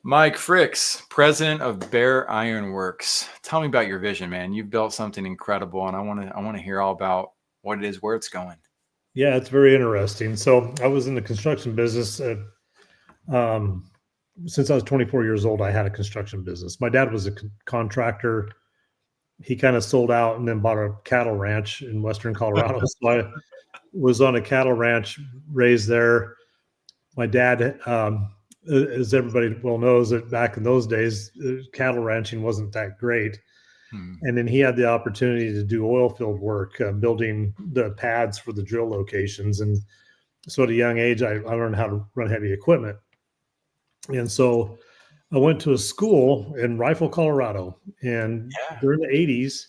Mike Fricks, president of Bear Iron Works. Tell me about your vision, man. You've built something incredible, and I want to hear all about what it is, where it's going. Yeah, it's very interesting. So I was in the construction business. Um, since I was 24 years old, I had a construction business. My dad was a contractor. He kind of sold out and then bought a cattle ranch in Western Colorado. So I was on a cattle ranch, raised there. My dad, as everybody well knows, that back in those days, cattle ranching wasn't that great. And then he had the opportunity to do oil field work, building the pads for the drill locations. And so at a young age, I learned how to run heavy equipment. And so I went to a school in Rifle, Colorado. And during the 80s,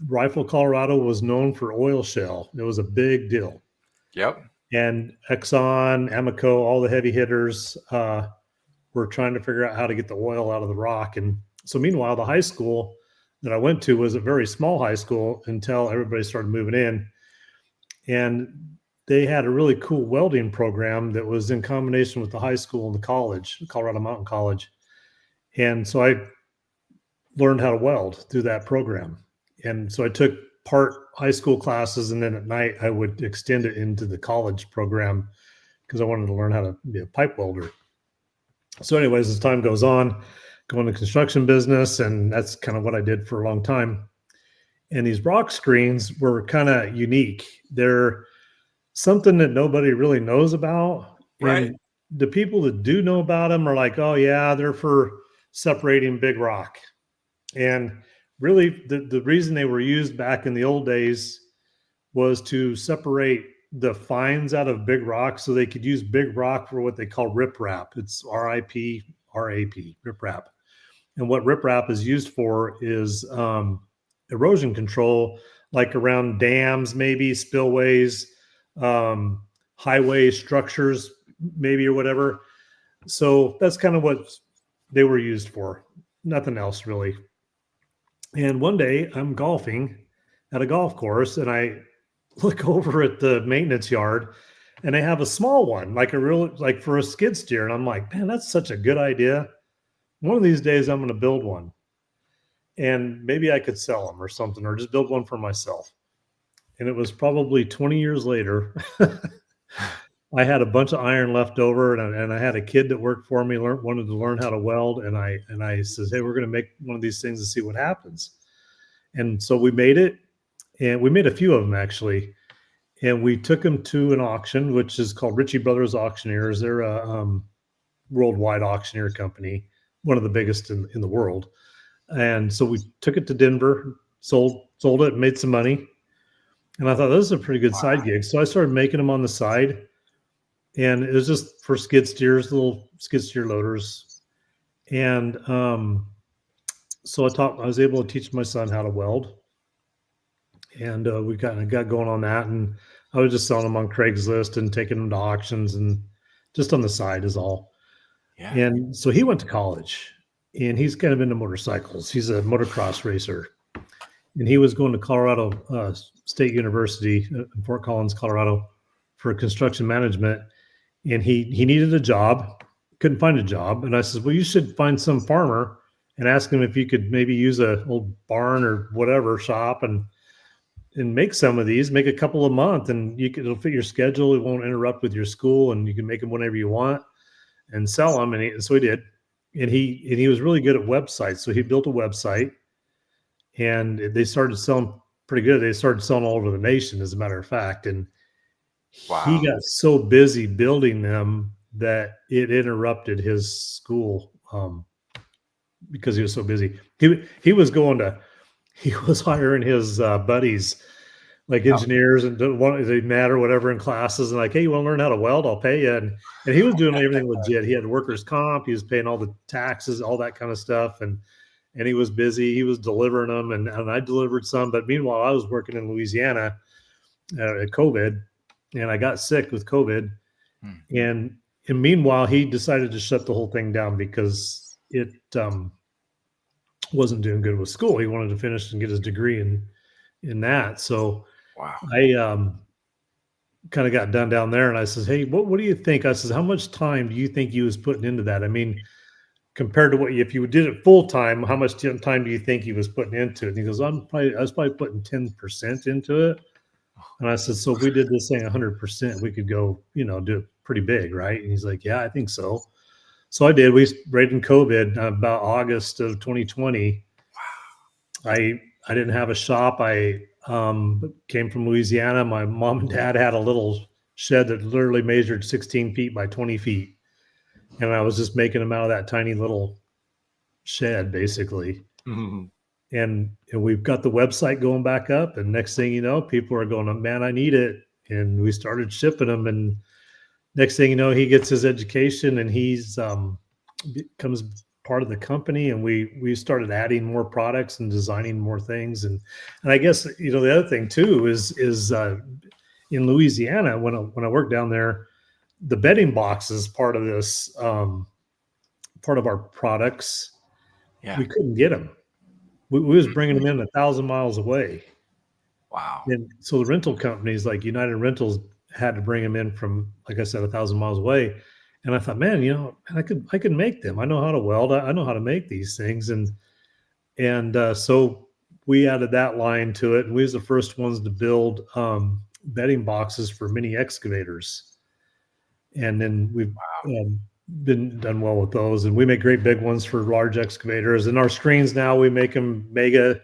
Rifle, Colorado was known for oil shale. It was a big deal. Yep. And Exxon, Amoco, all the heavy hitters were trying to figure out how to get the oil out of the rock. And so meanwhile, the high school that I went to was a very small high school until everybody started moving in. And they had a really cool welding program that was in combination with the high school and the college, Colorado Mountain College. And so I learned how to weld through that program. And so I took part high school classes, and then at night I would extend it into the college program because I wanted to learn how to be a pipe welder. So anyways, as time goes on, go in the construction business, and that's kind of what I did for a long time. And these rock screens were kind of unique. They're something that nobody really knows about. Right. And the people that do know about them are like, oh yeah, they're for separating big rock. And really the reason they were used back in the old days was to separate the fines out of big rock so they could use big rock for what they call riprap. It's RIP, RAP, riprap. And what riprap is used for is erosion control, like around dams, maybe spillways, highway structures, maybe, or whatever. So that's kind of what they were used for. Nothing else really. And one day I'm golfing at a golf course, and I look over at the maintenance yard, and they have a small one, like a real, like for a skid steer. And I'm like, man, that's such a good idea. One of these days I'm going to build one, and maybe I could sell them or something, or just build one for myself. And it was probably 20 years later. I had a bunch of iron left over, and I had a kid that worked for me, wanted to learn how to weld. And I says, hey, we're going to make one of these things and see what happens. And so we made it, and we made a few of them actually. And we took them to an auction, which is called Ritchie Brothers Auctioneers. They're a worldwide auctioneer company, one of the biggest in the world. And so we took it to Denver, sold it, made some money. And I thought this is a pretty good side gig. So I started making them on the side. And it was just for skid steers, little skid steer loaders. And so I was able to teach my son how to weld. And we kind of got going on that. And I was just selling them on Craigslist and taking them to auctions and just on the side is all. Yeah. And so he went to college, and he's kind of into motorcycles. He's a motocross racer. And he was going to Colorado State University in Fort Collins, Colorado, for construction management. And he needed a job, couldn't find a job. And I said, well, you should find some farmer and ask him if you could maybe use an old barn or whatever shop and make some of these, make a couple a month, and it'll fit your schedule. It won't interrupt with your school, and you can make them whenever you want and sell them. And so he did. And he was really good at websites. So he built a website, and they started selling pretty good. They started selling all over the nation, as a matter of fact. And he got so busy building them that it interrupted his school because he was so busy. He was hiring his buddies, like engineers, and they matter whatever in classes, and like, hey, you want to learn how to weld? I'll pay you. And he was doing everything legit. He had workers' comp. He was paying all the taxes, all that kind of stuff, and he was busy. He was delivering them, and I delivered some. But meanwhile, I was working in Louisiana at COVID, and I got sick with COVID, and meanwhile, he decided to shut the whole thing down because it wasn't doing good with school. He wanted to finish and get his degree in that. So I kind of got done down there, and I says, "Hey, what do you think?" I says, "How much time do you think you was putting into that? I mean, compared to what if you did it full time, how much time do you think he was putting into it?" And he goes, I was probably putting 10% into it." And I said, "So if we did this thing 100%, we could go, do it pretty big, right?" And he's like, "Yeah, I think so." So I did. We right in COVID, about August of 2020. I didn't have a shop. I came from Louisiana. My mom and dad had a little shed that literally measured 16 feet by 20 feet, and I was just making them out of that tiny little shed, basically. Mhm. And we've got the website going back up, and next thing you know, people are going, "Man, I need it." And we started shipping them, and next thing you know, he gets his education, and he's becomes part of the company, and we started adding more products and designing more things. And I guess, the other thing too is in Louisiana, when I worked down there, the bedding box is part of this, part of our products. Yeah. We couldn't get them. We was bringing them in 1,000 miles away. Wow. And so the rental companies like United Rentals had to bring them in from, like I said, 1,000 miles away. And I thought, man, I could make them. I know how to weld. I know how to make these things. And so we added that line to it. And we was the first ones to build bedding boxes for mini excavators. And then we've been done well with those. And we make great big ones for large excavators. And our screens now, we make them mega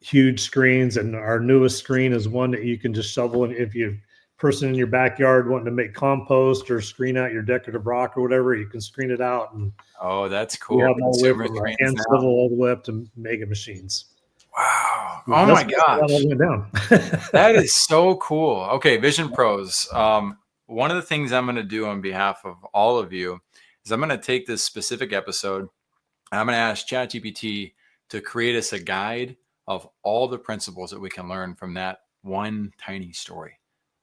huge screens, and our newest screen is one that you can just shovel in. If you person in your backyard wanting to make compost or screen out your decorative rock or whatever, you can screen it out. And Oh, that's we cool. have all the way Consumer from a screens hand now. shovel all the way up to mega machines. Wow. Yeah, Oh that's my how that all gosh. went down. That is so cool. Okay, Vision Pros. One of the things I'm going to do on behalf of all of you is I'm going to take this specific episode and I'm going to ask ChatGPT to create us a guide of all the principles that we can learn from that one tiny story.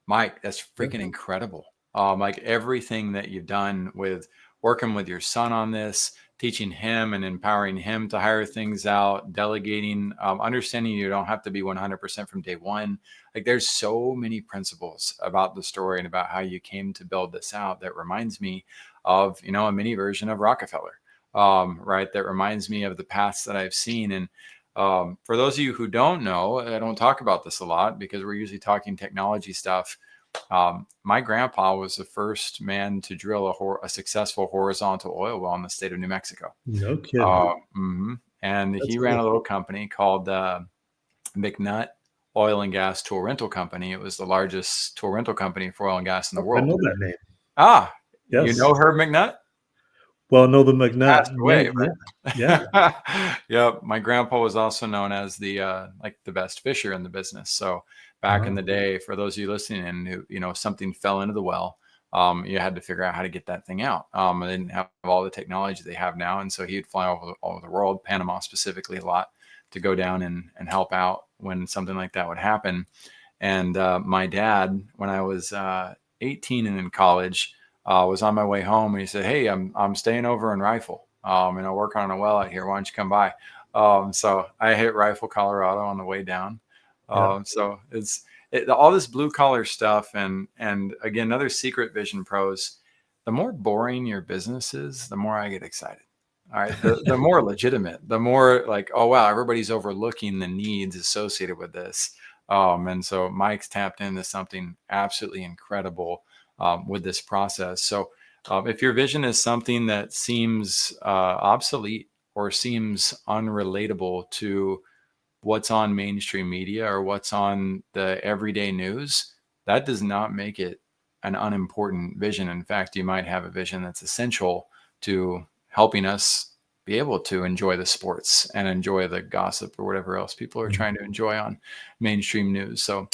Mike, that's freaking incredible. Like everything that you've done with working with your son on this, teaching him and empowering him to hire things out, delegating, understanding you don't have to be 100% from day one. Like there's so many principles about the story and about how you came to build this out that reminds me of, a mini version of Rockefeller, right? That reminds me of the paths that I've seen. And for those of you who don't know, I don't talk about this a lot because we're usually talking technology stuff. My grandpa was the first man to drill a successful horizontal oil well in the state of New Mexico. No kidding. And That's he ran cool. a little company called McNutt Oil and Gas Tool Rental Company. It was the largest tool rental company for oil and gas in the I world. know that name. Ah, you Yes. know Herb McNutt? Well, no, the He's passed McNutt away, name. Yeah. but yep. My grandpa was also known as the like the best fisher in the business. So back in the day, for those of you listening and who, something fell into the well, you had to figure out how to get that thing out. They didn't have all the technology they have now. And so he'd fly all over the world, Panama specifically a lot, to go down and help out when something like that would happen. And my dad, when I was 18 and in college, was on my way home, and he said, "Hey, I'm staying over in Rifle. Working on a well out here. Why don't you come by?" So I hit Rifle, Colorado, on the way down. Yeah. So all this blue collar stuff, and again, another secret, Vision Pros. The more boring your business is, the more I get excited. All right, the more legitimate, the more like, oh wow, everybody's overlooking the needs associated with this. And so Mike's tapped into something absolutely incredible with this process. So if your vision is something that seems obsolete or seems unrelatable to what's on mainstream media or what's on the everyday news, that does not make it an unimportant vision. In fact, you might have a vision that's essential to helping us be able to enjoy the sports and enjoy the gossip or whatever else people are trying to enjoy on mainstream news. So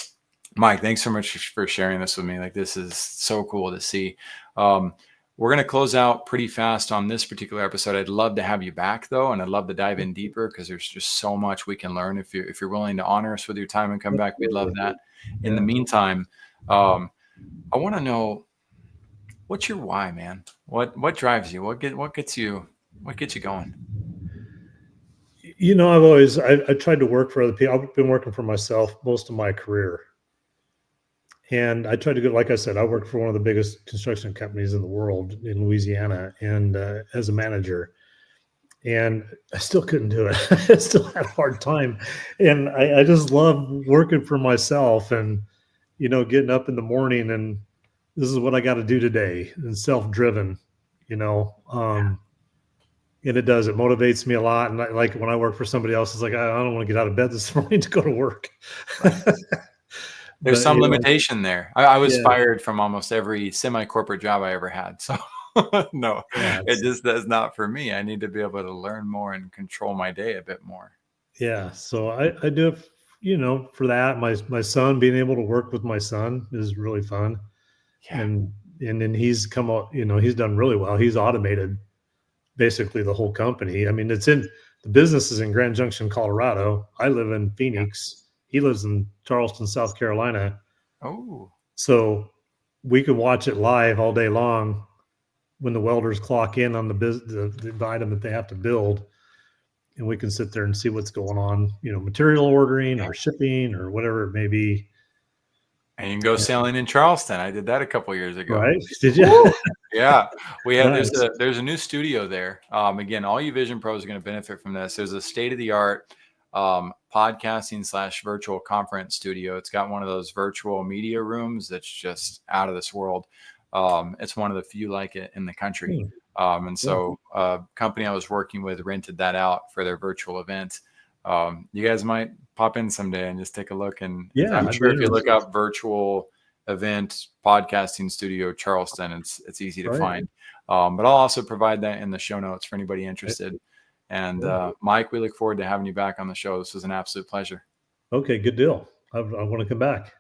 Mike, thanks so much for sharing this with me. Like, this is so cool to see. We're going to close out pretty fast on this particular episode. I'd love to have you back though, and I'd love to dive in deeper because there's just so much we can learn. If you're willing to honor us with your time and come back, we'd love that. In the meantime, I want to know, what's your why, man? What drives you? What gets you going? I tried to work for other people. I've been working for myself most of my career. And I tried to go, like I said, I worked for one of the biggest construction companies in the world in Louisiana, and as a manager, and I still couldn't do it. I still had a hard time, and I just love working for myself, and getting up in the morning and this is what I got to do today, and self-driven, you know. And it motivates me a lot. And like when I work for somebody else, it's like I don't want to get out of bed this morning to go to work. Right. There's But some limitation there. I was yeah, fired from almost every semi-corporate job I ever had. So no, yeah, it just that's not for me. I need to be able to learn more and control my day a bit more. yeah. So I do it, for that. My son, being able to work with my son is really fun, Yeah. and then he's come out. He's done really well. He's automated basically the whole company. I mean, the business is in Grand Junction, Colorado. I live in Yeah. Phoenix. He lives in Charleston, South Carolina. Oh, So we can watch it live all day long when the welders clock in on the item that they have to build, and we can sit there and see what's going on, material ordering yeah. or shipping or whatever it may be. And you can go Yeah. sailing in Charleston. I did that a couple years ago. Right? Did you? Woo! Yeah, we have Nice. there's a new studio there. Again, all you Vision Pros are going to benefit from this. There's a state of the art podcasting / virtual conference studio. It's got one of those virtual media rooms that's just out of this world. It's one of the few like it in the country. Hmm. And Yeah. so a company I was working with rented that out for their virtual event. You guys might pop in someday and just take a look. And Yeah, I'm I'd sure be if you look interested. up virtual event podcasting studio Charleston, it's easy to Right. find. But I'll also provide that in the show notes for anybody Okay. interested. And Yeah. Mike, we look forward to having you back on the show. This was an absolute pleasure. Okay, good deal. I want to come back.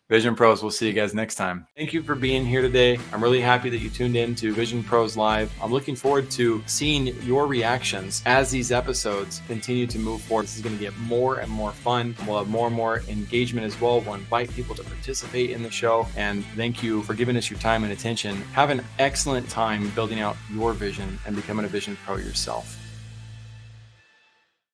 Vision Pros, we'll see you guys next time. Thank you for being here today. I'm really happy that you tuned in to Vision Pros Live. I'm looking forward to seeing your reactions as these episodes continue to move forward. This is going to get more and more fun. We'll have more and more engagement as well. We'll invite people to participate in the show. And thank you for giving us your time and attention. Have an excellent time building out your vision and becoming a Vision Pro yourself.